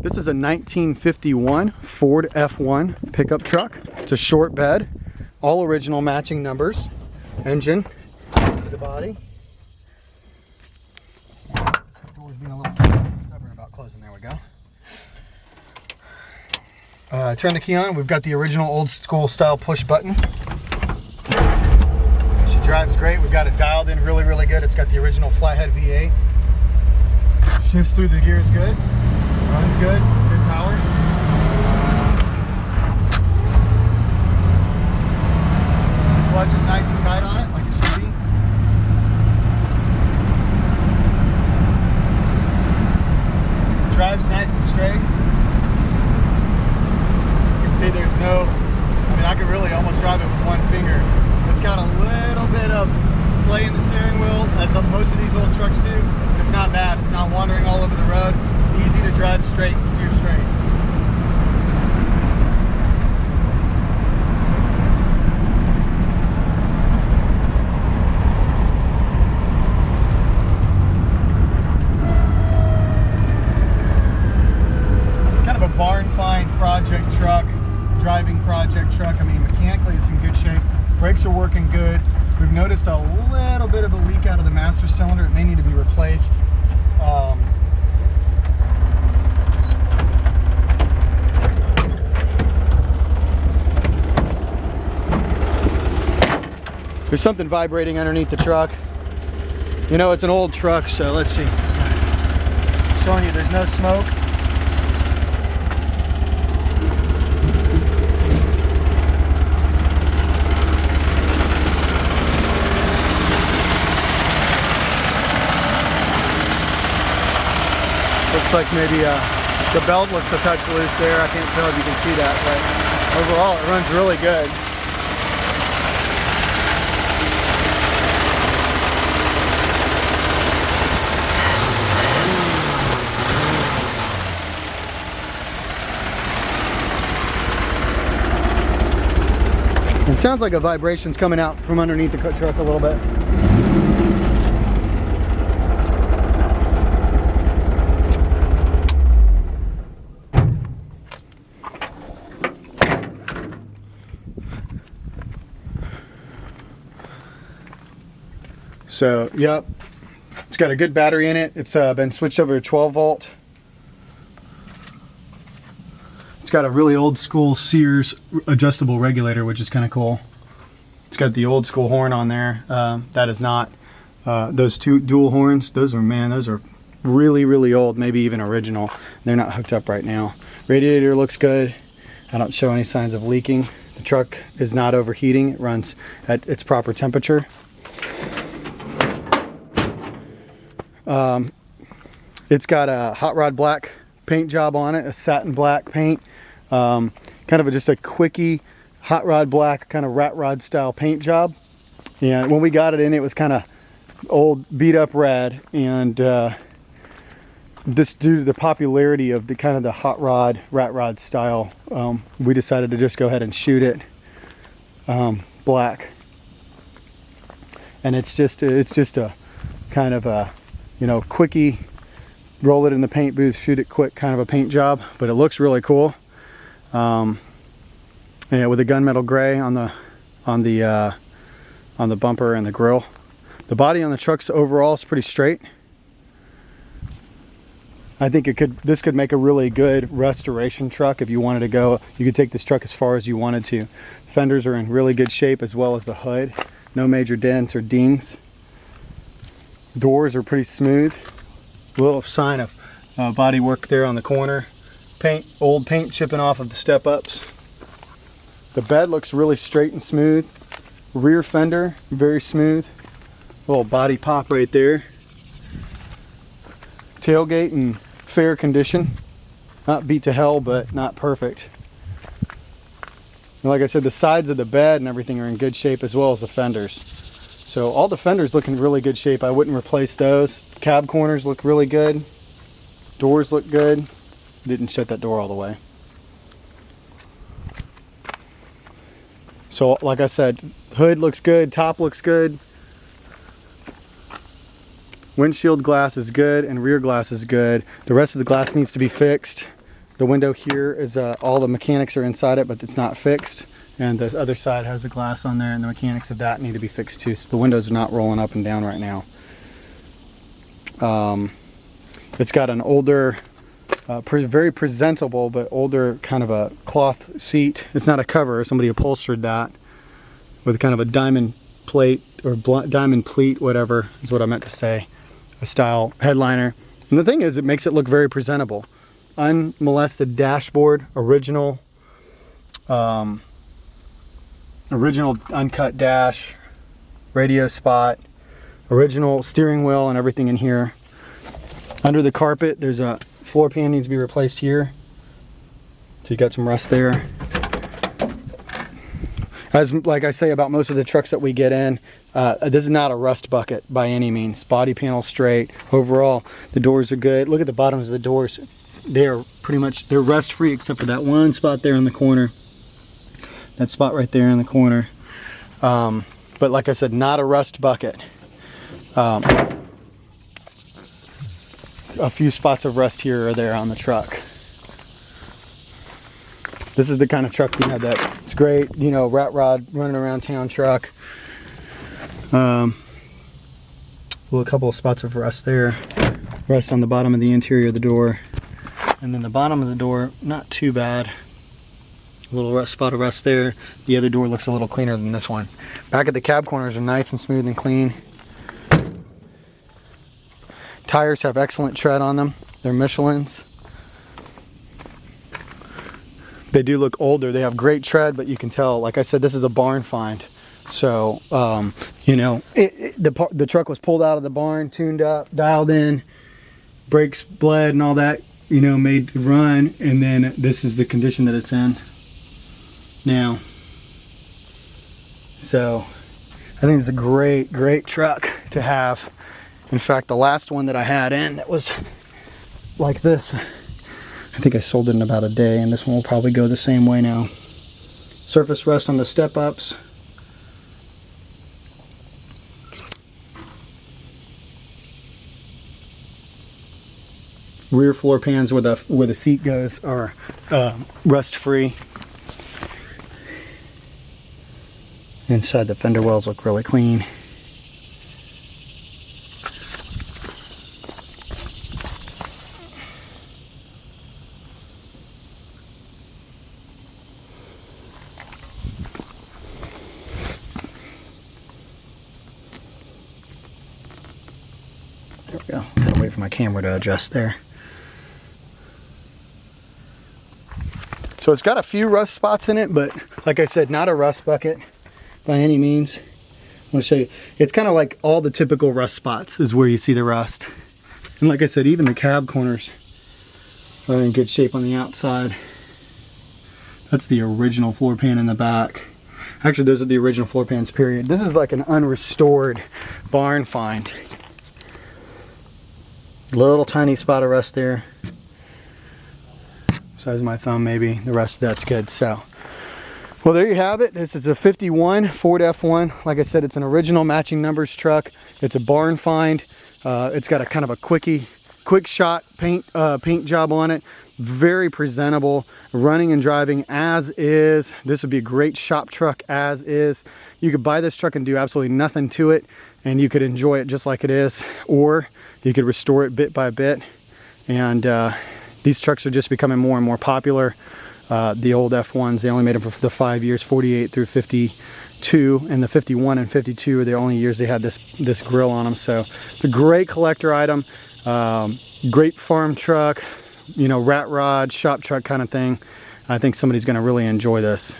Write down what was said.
This is a 1951 Ford F1 pickup truck. It's a short bed, all original matching numbers. Engine to the body. Door's being a little stubborn about closing. There we go. Turn the key on. We've got the original old school style push button. She drives great. We've got it dialed in really, really good. It's got the original flathead V8. Shifts through the gears good. Runs good. Good power. The clutch is nice and tight on it, like it should be. Drives nice and straight. You can see there's no, I mean, I could really almost drive it with one finger. It's got a little bit of play in the steering wheel, as most of these old trucks do. It's not bad. It's not wandering all over the road. Easy to drive straight and steer straight. It's kind of a barn find project truck, driving project truck. I mean, mechanically it's in good shape. Brakes are working good. We've noticed a little bit of a leak out of the master cylinder. It may need to be replaced. There's something vibrating underneath the truck. You know, it's an old truck, so let's see. I'm showing you there's no smoke. Looks like maybe the belt looks a touch loose there. I can't tell if you can see that, but overall it runs really good. It sounds like a vibration's coming out from underneath the truck a little bit. So, yep, it's got a good battery in it. It's been switched over to 12 volt. It's got a really old school Sears adjustable regulator, which is kind of cool. It's got the old school horn on there. That is not, those two dual horns, those are really, really old, maybe even original. They're not hooked up right now. Radiator looks good. I don't show any signs of leaking. The truck is not overheating. It runs at its proper temperature. It's got a hot rod black paint job on it, a satin black paint, kind of just a quickie hot rod black kind of rat rod style paint job. And when we got it in, it was kind of old beat up red, and just due to the popularity of the kind of the hot rod rat rod style, we decided to just go ahead and shoot it black. And it's just a kind of a, you know, quickie, roll it in the paint booth, shoot it quick kind of a paint job, but it looks really cool. And with the gunmetal gray on the bumper and the grill. The body on the truck's overall is pretty straight. I think this could make a really good restoration truck if you wanted to go. You could take this truck as far as you wanted to. Fenders are in really good shape, as well as the hood. No major dents or dings. Doors are pretty smooth. A little sign of body work there on the corner. Old paint chipping off of the step-ups. The bed looks really straight and smooth. Rear fender, very smooth. Little body pop right there. Tailgate in fair condition. Not beat to hell, but not perfect. And like I said, the sides of the bed and everything are in good shape, as well as the fenders. So all the fenders look in really good shape. I wouldn't replace those. Cab corners look really good. Doors look good. Didn't shut that door all the way. So like I said, hood looks good, top looks good. Windshield glass is good and rear glass is good. The rest of the glass needs to be fixed. The window here is all the mechanics are inside it, but it's not fixed. And the other side has a glass on there, and the mechanics of that need to be fixed too. So the windows are not rolling up and down right now. It's got an older, very presentable, but older kind of a cloth seat. It's not a cover. Somebody upholstered that with kind of a diamond plate or diamond pleat, whatever is what I meant to say. A style headliner. And the thing is, it makes it look very presentable. Unmolested dashboard, original uncut dash, radio spot, original steering wheel and everything in here. Under the carpet, there's a floor pan needs to be replaced here. So you got some rust there. As like I say about most of the trucks that we get in, this is not a rust bucket by any means. Body panel straight. Overall, the doors are good. Look at the bottoms of the doors. They're pretty much, they're rust free except for that one spot there in the corner. That spot right there in the corner. But like I said, not a rust bucket. A few spots of rust here or there on the truck. This is the kind of truck you have that it's great, you know, rat rod running around town truck. Well, a couple of spots of rust there. Rust on the bottom of the interior of the door. And then the bottom of the door, not too bad. A little rust, spot of rust there. The other door looks a little cleaner than this one. Back at the cab corners are nice and smooth and clean. Tires have excellent tread on them. They're Michelin's. They do look older. They have great tread, but you can tell, like I said, this is a barn find. So, you know, the truck was pulled out of the barn, tuned up, dialed in, brakes bled and all that, you know, made to run, and then this is the condition that it's in now. So I think it's a great, great truck to have. In fact, the last one that I had in that was like this, I think I sold it in about a day, and this one will probably go the same way now. Surface rust on the step-ups. Rear floor pans where the seat goes are rust-free. Inside, the fender wells look really clean. There we go. Gotta wait for my camera to adjust there. So it's got a few rust spots in it, but like I said, not a rust bucket by any means. I'm going to show you. It's kind of like all the typical rust spots is where you see the rust. And like I said, even the cab corners are in good shape on the outside. That's the original floor pan in the back. Actually, those are the original floor pans, period. This is like an unrestored barn find. Little tiny spot of rust there. Size of my thumb maybe. The rest of that's good. So, well, there you have it. This is a 51 Ford F1. Like I said, it's an original matching numbers truck. It's a barn find. It's got a kind of a quick shot paint job on it. Very presentable, running and driving as is. This would be a great shop truck as is. You could buy this truck and do absolutely nothing to it, and you could enjoy it just like it is, or you could restore it bit by bit. And these trucks are just becoming more and more popular. The old F1s, they only made them for the 5 years, 48 through 52, and the 51 and 52 are the only years they had this grill on them. So it's a great collector item, great farm truck, you know, rat rod, shop truck kind of thing. I think somebody's going to really enjoy this.